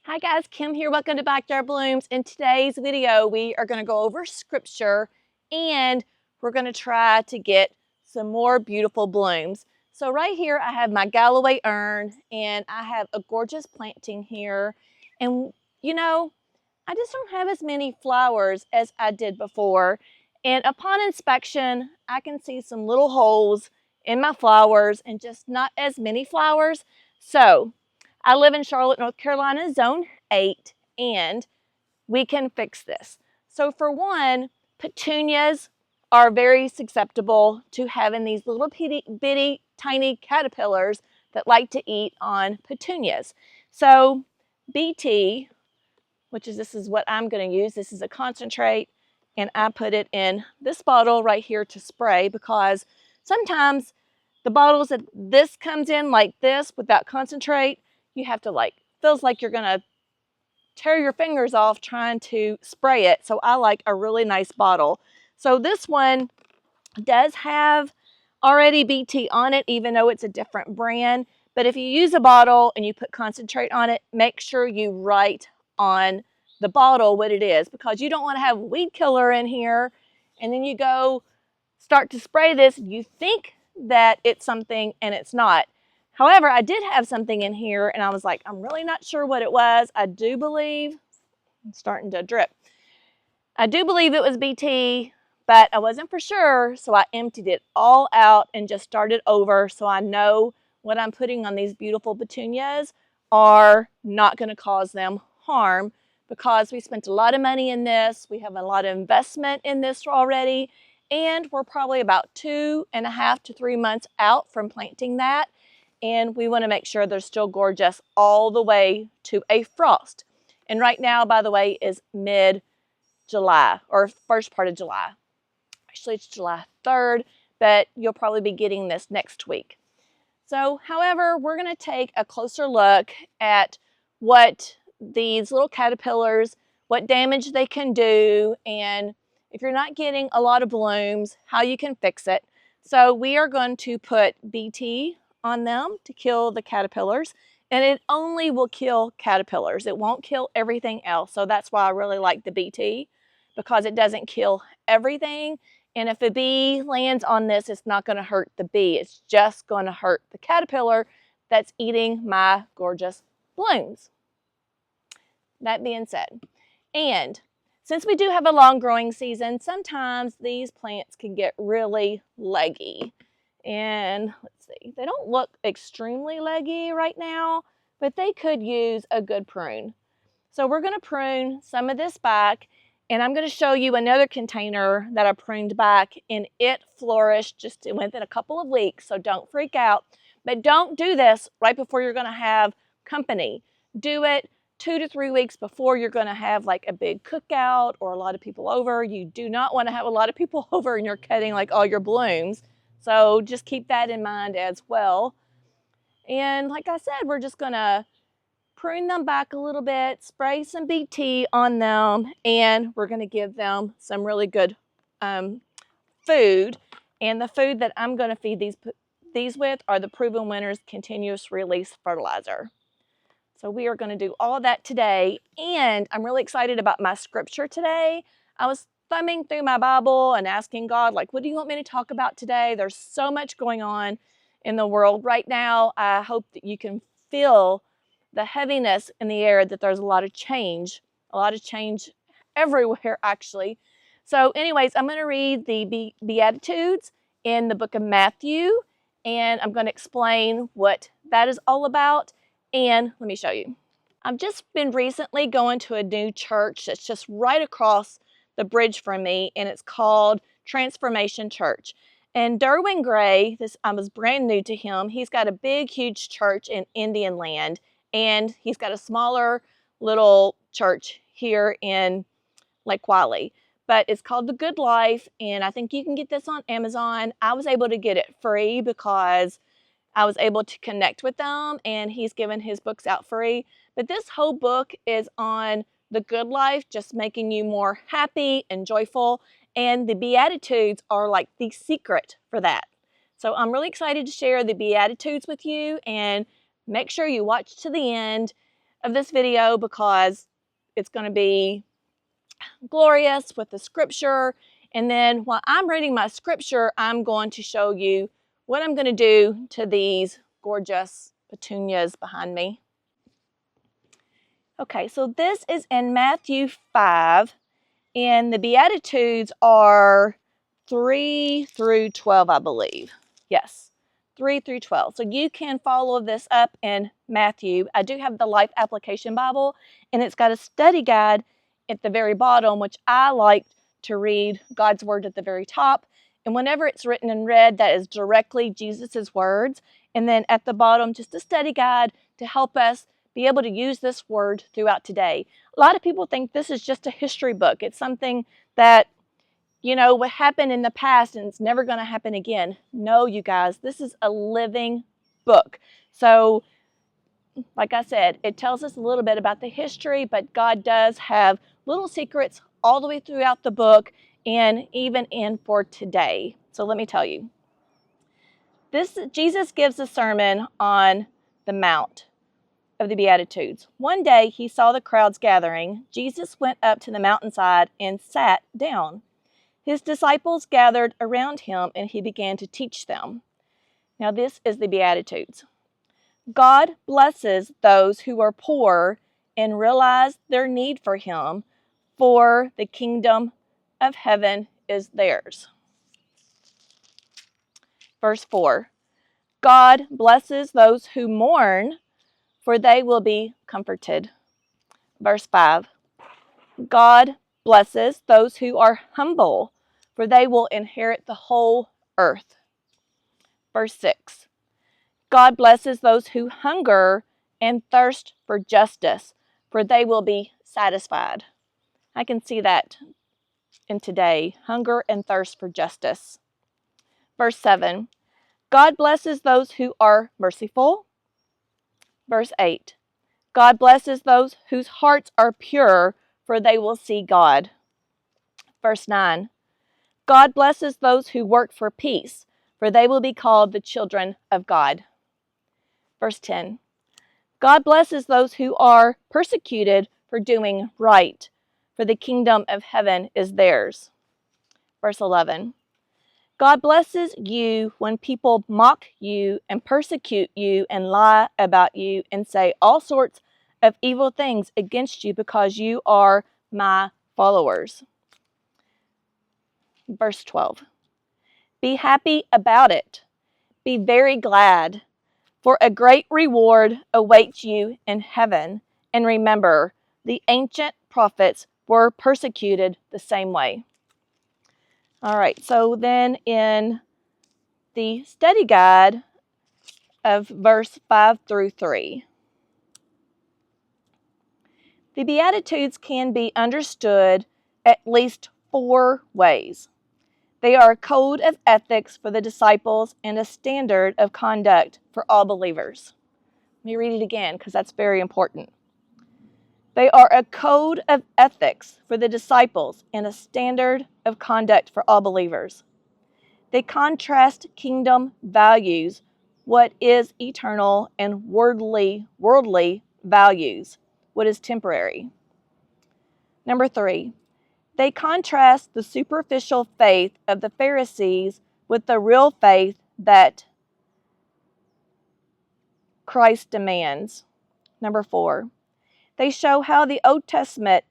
Hi guys, Kim here. Welcome to Backyard Blooms. In today's video, we are going to go over scripture and we're going to try to get some more beautiful blooms. So right here, I have my Galloway urn and I have a gorgeous planting here. And you know, I just don't have as many flowers as I did before. And upon inspection, I can see some little holes in my flowers and just not as many flowers. So I live in Charlotte, North Carolina, Zone 8, and we can fix this. So for one, petunias are very susceptible to having these little bitty tiny caterpillars that like to eat on petunias. So BT, this is what I'm going to use. This is a concentrate, and I put it in this bottle right here to spray because sometimes the bottles that this comes in like this without concentrate, you have to feels like you're going to tear your fingers off trying to spray it. So I like a really nice bottle. So this one does have already BT on it, even though it's a different brand. But if you use a bottle and you put concentrate on it, make sure you write on the bottle what it is, because you don't want to have weed killer in here and then you go start to spray this and you think that it's something and it's not. However, I did have something in here and I was like, I'm really not sure what it was. I do believe, I'm starting to drip. I do believe it was BT, but I wasn't for sure, so I emptied it all out and just started over so I know what I'm putting on these beautiful petunias are not going to cause them harm, because we spent a lot of money in this. We have a lot of investment in this already, and we're probably about 2.5 to 3 months out from planting that, and we want to make sure they're still gorgeous all the way to a frost. And right now, by the way, is mid-July or first part of July. Actually, it's July 3rd, but you'll probably be getting this next week. So, however, we're going to take a closer look at what these little caterpillars, what damage they can do, and if you're not getting a lot of blooms, how you can fix it. So we are going to put BT on them to kill the caterpillars, and it only will kill caterpillars. It won't kill everything else. So that's why I really like the BT, because it doesn't kill everything. And if a bee lands on this, it's not going to hurt the bee. It's just going to hurt the caterpillar that's eating my gorgeous blooms. That being said, and since we do have a long growing season, sometimes these plants can get really leggy. And let's see, they don't look extremely leggy right now, but they could use a good prune. So we're going to prune some of this back. And I'm going to show you another container that I pruned back, and it flourished just within a couple of weeks, so don't freak out. But don't do this right before you're going to have company. Do it 2 to 3 weeks before you're going to have like a big cookout or a lot of people over. You do not want to have a lot of people over and you're cutting like all your blooms. So just keep that in mind as well. And like I said, we're just going to prune them back a little bit, spray some BT on them, and we're going to give them some really good food. And the food that I'm going to feed these with are the Proven Winners Continuous Release Fertilizer. So we are going to do all that today, and I'm really excited about my scripture today. I was thumbing through my Bible and asking God, like, what do you want me to talk about today? There's so much going on in the world right now. I hope that you can feel the heaviness in the air, that there's a lot of change everywhere, actually. So anyways, I'm going to read the Beatitudes in the book of Matthew, and I'm going to explain what that is all about. And let me show you. I've just been recently going to a new church that's just right across the bridge from me, and it's called Transformation Church. And Derwin Gray, I was brand new to him. He's got a big, huge church in Indian Land, and he's got a smaller little church here in Lake Wiley. But it's called The Good Life, and I think you can get this on Amazon. I was able to get it free because I was able to connect with them, and he's given his books out free. But this whole book is on the good life, just making you more happy and joyful. And the Beatitudes are like the secret for that. So I'm really excited to share the Beatitudes with you, and make sure you watch to the end. of this video because it's going to be glorious with the scripture. And then while I'm reading my scripture, I'm going to show you what I'm going to do to these gorgeous petunias behind me. Okay, so this is in Matthew 5, and the Beatitudes are 3 through 12, I believe. Yes, 3 through 12. So you can follow this up in Matthew. I do have the Life Application Bible, and it's got a study guide at the very bottom, which I like to read God's Word at the very top. And whenever it's written in red, that is directly Jesus's words. And then at the bottom, just a study guide to help us be able to use this word throughout today. A lot of people think this is just a history book. It's something that, you know, what happened in the past and it's never going to happen again. No, you guys, this is a living book. So, like I said, it tells us a little bit about the history, but God does have little secrets all the way throughout the book and even in for today. So let me tell you. Jesus gives a sermon on the Mount of the Beatitudes. One day he saw the crowds gathering. Jesus went up to the mountainside and sat down. His disciples gathered around him and he began to teach them. Now this is the Beatitudes. God blesses those who are poor and realize their need for him, for the kingdom of heaven is theirs. Verse 4. God blesses those who mourn, for they will be comforted. Verse 5. God blesses those who are humble, for they will inherit the whole earth. Verse 6. God blesses those who hunger and thirst for justice, for they will be satisfied. I can see that in today, hunger and thirst for justice. Verse 7. God blesses those who are merciful. Verse 8. God blesses those whose hearts are pure, for they will see God. Verse 9. God blesses those who work for peace, for they will be called the children of God. Verse 10. God blesses those who are persecuted for doing right, for the kingdom of heaven is theirs. Verse 11. God blesses you when people mock you and persecute you and lie about you and say all sorts of evil things against you because you are my followers. Verse 12. Be happy about it. Be very glad, for a great reward awaits you in heaven. And remember, the ancient prophets were persecuted the same way. All right, so then in the study guide of verse 5 through 3. The Beatitudes can be understood at least 4 ways. They are a code of ethics for the disciples and a standard of conduct for all believers. Let me read it again because that's very important. They are a code of ethics for the disciples and a standard of conduct for all believers. They contrast kingdom values, what is eternal, and worldly values, what is temporary. Number 3, they contrast the superficial faith of the Pharisees with the real faith that Christ demands. Number 4, they show how the Old Testament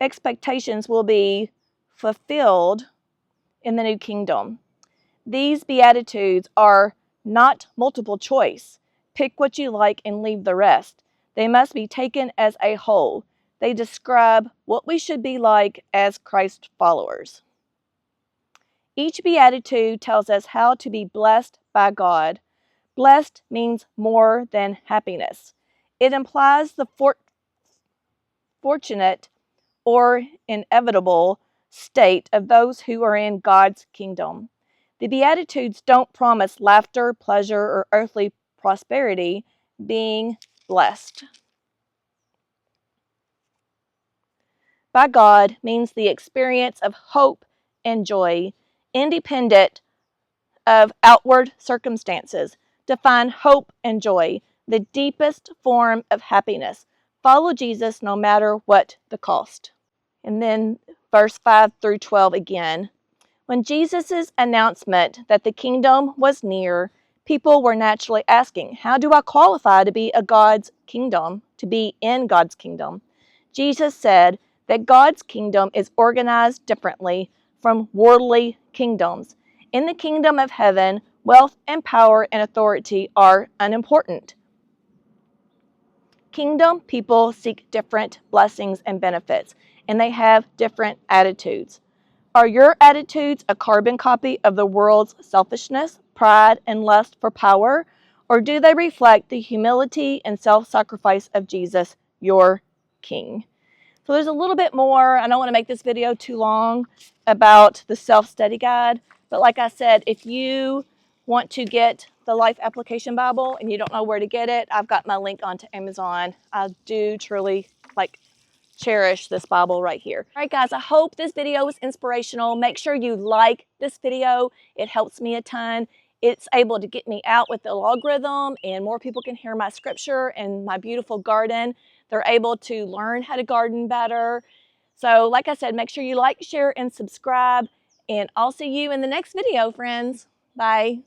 expectations will be fulfilled in the new kingdom. These Beatitudes are not multiple choice. Pick what you like and leave the rest. They must be taken as a whole. They describe what we should be like as Christ followers. Each Beatitude tells us how to be blessed by God. Blessed means more than happiness. It implies the fortunate or inevitable state of those who are in God's kingdom. The Beatitudes don't promise laughter, pleasure, or earthly prosperity, being blessed by God means the experience of hope and joy, independent of outward circumstances. To find hope and joy, the deepest form of happiness. Follow Jesus no matter what the cost. And then verse 5 through 12 again. When Jesus' announcement that the kingdom was near, people were naturally asking, how do I qualify to be to be in God's kingdom? Jesus said that God's kingdom is organized differently from worldly kingdoms. In the kingdom of heaven, wealth and power and authority are unimportant. Kingdom people seek different blessings and benefits, and they have different attitudes. Are your attitudes a carbon copy of the world's selfishness, pride, and lust for power, or do they reflect the humility and self-sacrifice of Jesus, your King? So there's a little bit more. I don't want to make this video too long about the self-study guide, but like I said, if you want to get the Life Application Bible and you don't know where to get it, I've got my link onto Amazon. I do truly cherish this Bible right here. All right, guys, I hope this video was inspirational. Make sure you like this video. It helps me a ton. It's able to get me out with the algorithm and more people can hear my scripture and my beautiful garden. They're able to learn how to garden better. So like I said, make sure you like, share, and subscribe. And I'll see you in the next video, friends. Bye.